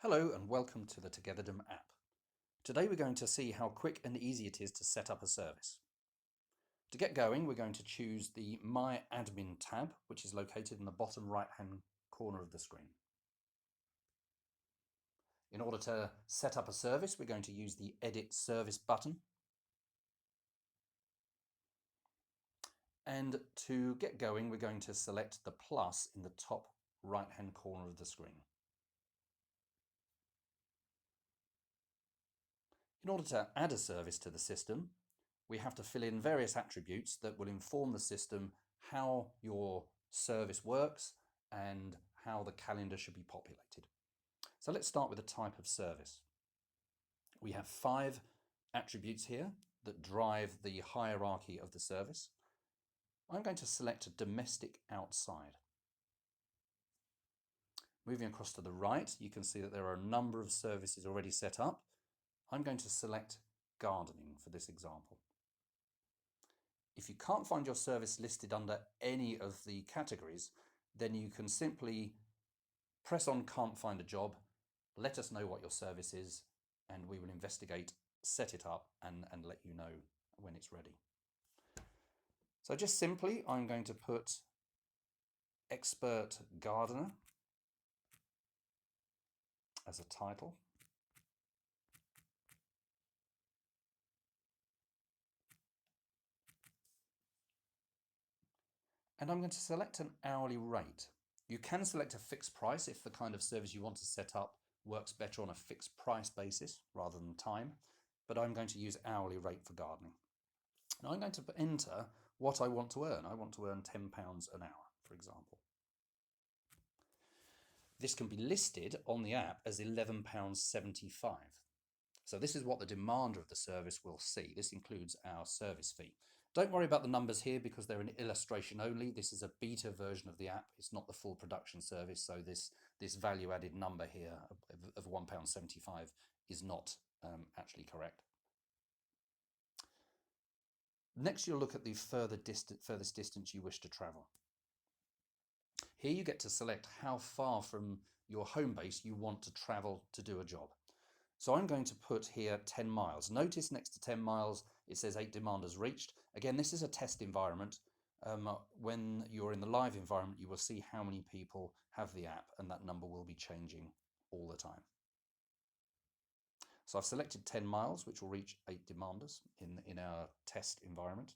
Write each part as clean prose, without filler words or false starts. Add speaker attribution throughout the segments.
Speaker 1: Hello and welcome to the Togetherdom app. Today we're going to see how quick and easy it is to set up a service. To get going, we're going to choose the My Admin tab, which is located in the bottom right-hand corner of the screen. In order to set up a service, we're going to use the Edit Service button. And to get going, we're going to select the plus in the top right-hand corner of the screen. In order to add a service to the system, we have to fill in various attributes that will inform the system how your service works and how the calendar should be populated. So let's start with the type of service. We have 5 attributes here that drive the hierarchy of the service. I'm going to select domestic outside. Moving across to the right, you can see that there are a number of services already set up. I'm going to select gardening for this example. If you can't find your service listed under any of the categories, then you can simply press on Can't Find a Job, let us know what your service is, and we will investigate, set it up, and let you know when it's ready. So just simply, I'm going to put Expert Gardener as a title. And I'm going to select an hourly rate. You can select a fixed price if the kind of service you want to set up works better on a fixed price basis rather than time, but I'm going to use hourly rate for gardening. Now I'm going to enter what I want to earn. I want to earn £10 an hour, for example. This can be listed on the app as £11.75. So this is what the demander of the service will see. This includes our service fee. Don't worry about the numbers here because they're an illustration only. This is a beta version of the app. It's not the full production service. So this value added number here of £1.75 is not actually correct. Next, you'll look at the furthest distance you wish to travel. Here you get to select how far from your home base you want to travel to do a job. So I'm going to put here 10 miles. Notice next to 10 miles, it says 8 demanders reached. Again, this is a test environment. When you're in the live environment, you will see how many people have the app, and that number will be changing all the time. So I've selected 10 miles, which will reach 8 demanders in our test environment.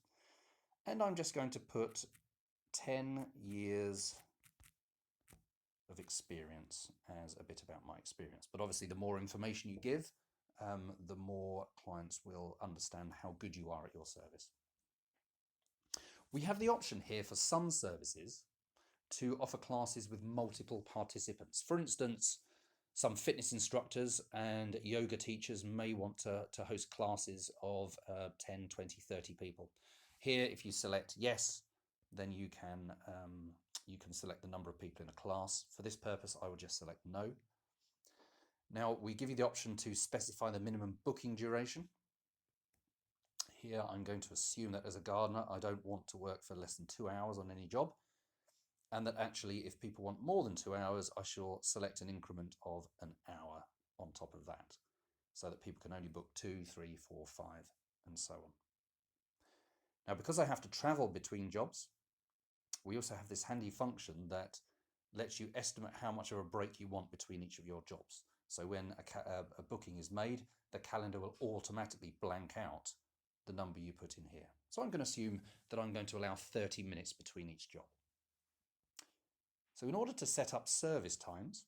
Speaker 1: And I'm just going to put 10 years of experience as a bit about my experience. But obviously, the more information you give, the more clients will understand how good you are at your service. We have the option here for some services to offer classes with multiple participants. For instance, some fitness instructors and yoga teachers may want to host classes of 10, 20, 30 people. Here, if you select yes, then you can select the number of people in a class. For this purpose, I will just select no. Now, we give you the option to specify the minimum booking duration. Here, I'm going to assume that as a gardener, I don't want to work for less than 2 hours on any job, and that actually, if people want more than 2 hours, I shall select an increment of an hour on top of that, so that people can only book 2, 3, 4, 5, and so on. Now, because I have to travel between jobs, we also have this handy function that lets you estimate how much of a break you want between each of your jobs. So when a booking is made, the calendar will automatically blank out the number you put in here. So I'm going to assume that I'm going to allow 30 minutes between each job. So in order to set up service times,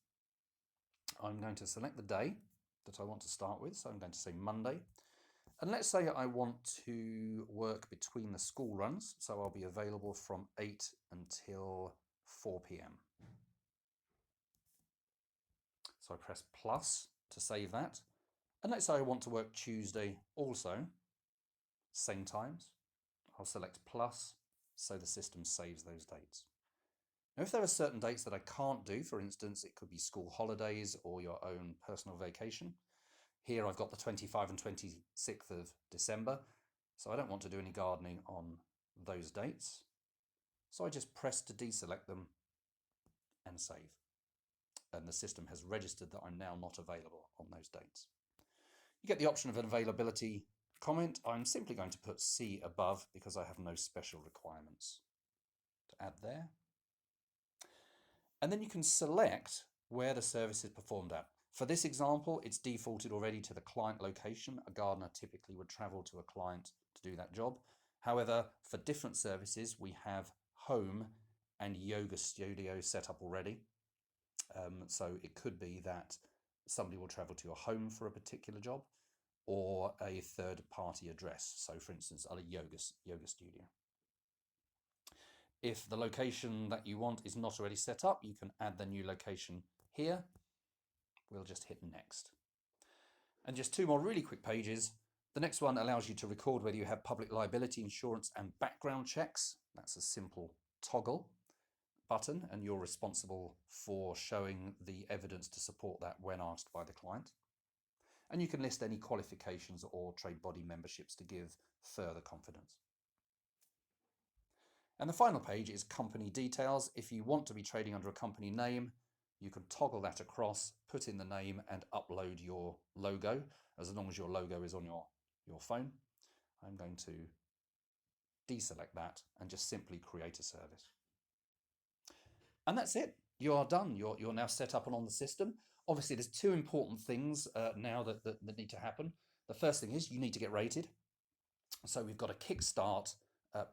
Speaker 1: I'm going to select the day that I want to start with. So I'm going to say Monday. And let's say I want to work between the school runs. So I'll be available from 8 until 4 p.m. So I press plus to save that. And let's say I want to work Tuesday also, same times. I'll select plus so the system saves those dates. Now, if there are certain dates that I can't do, for instance, it could be school holidays or your own personal vacation. Here I've got the 25th and 26th of December, so I don't want to do any gardening on those dates. So I just press to deselect them and save. and the system has registered that I'm now not available on those dates. You get the option of an availability comment. I'm simply going to put C above because I have no special requirements to add there. And then you can select where the service is performed at. For this example, it's defaulted already to the client location. A gardener typically would travel to a client to do that job. However, for different services, we have home and yoga studio set up already. So it could be that somebody will travel to your home for a particular job or a third-party address. So for instance, a yoga studio. If the location that you want is not already set up, you can add the new location here. We'll just hit next. And just two more really quick pages. The next one allows you to record whether you have public liability insurance and background checks. That's a simple toggle button, and you're responsible for showing the evidence to support that when asked by the client. And you can list any qualifications or trade body memberships to give further confidence. And the final page is company details. If you want to be trading under a company name, you can toggle that across, put in the name and upload your logo, as long as your logo is on your phone. I'm going to deselect that and just simply create a service. And that's it. You are done. You're now set up and on the system. Obviously, there's two important things now that need to happen. The first thing is you need to get rated. So we've got a Kickstart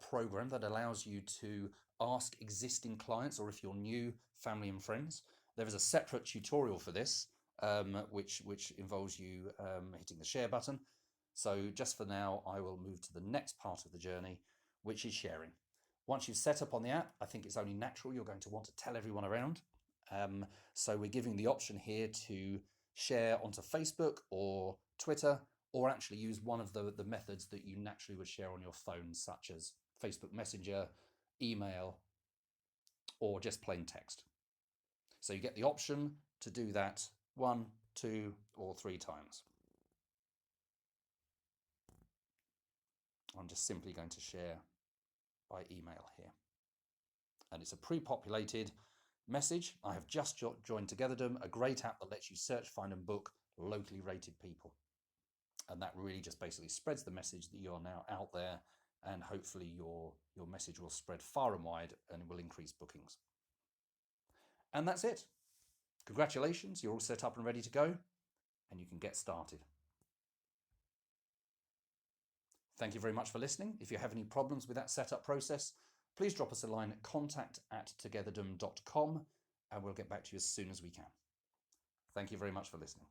Speaker 1: program that allows you to ask existing clients, or if you're new, family and friends. There is a separate tutorial for this, which involves you hitting the share button. So just for now, I will move to the next part of the journey, which is sharing. Once you've set up on the app, I think it's only natural you're going to want to tell everyone around. So we're giving the option here to share onto Facebook or Twitter, or actually use one of the methods that you naturally would share on your phone, such as Facebook Messenger, email, or just plain text. So you get the option to do that 1, 2, or 3 times. I'm just simply going to share by email here. And it's a pre-populated message. I have just joined Togetherdom, a great app that lets you search, find, and book locally rated people. And that really just basically spreads the message that you're now out there, and hopefully your message will spread far and wide and will increase bookings. And that's it. Congratulations, you're all set up and ready to go, and you can get started. Thank you very much for listening. If you have any problems with that setup process, please drop us a line at contact@togetherdom.com, and we'll get back to you as soon as we can. Thank you very much for listening.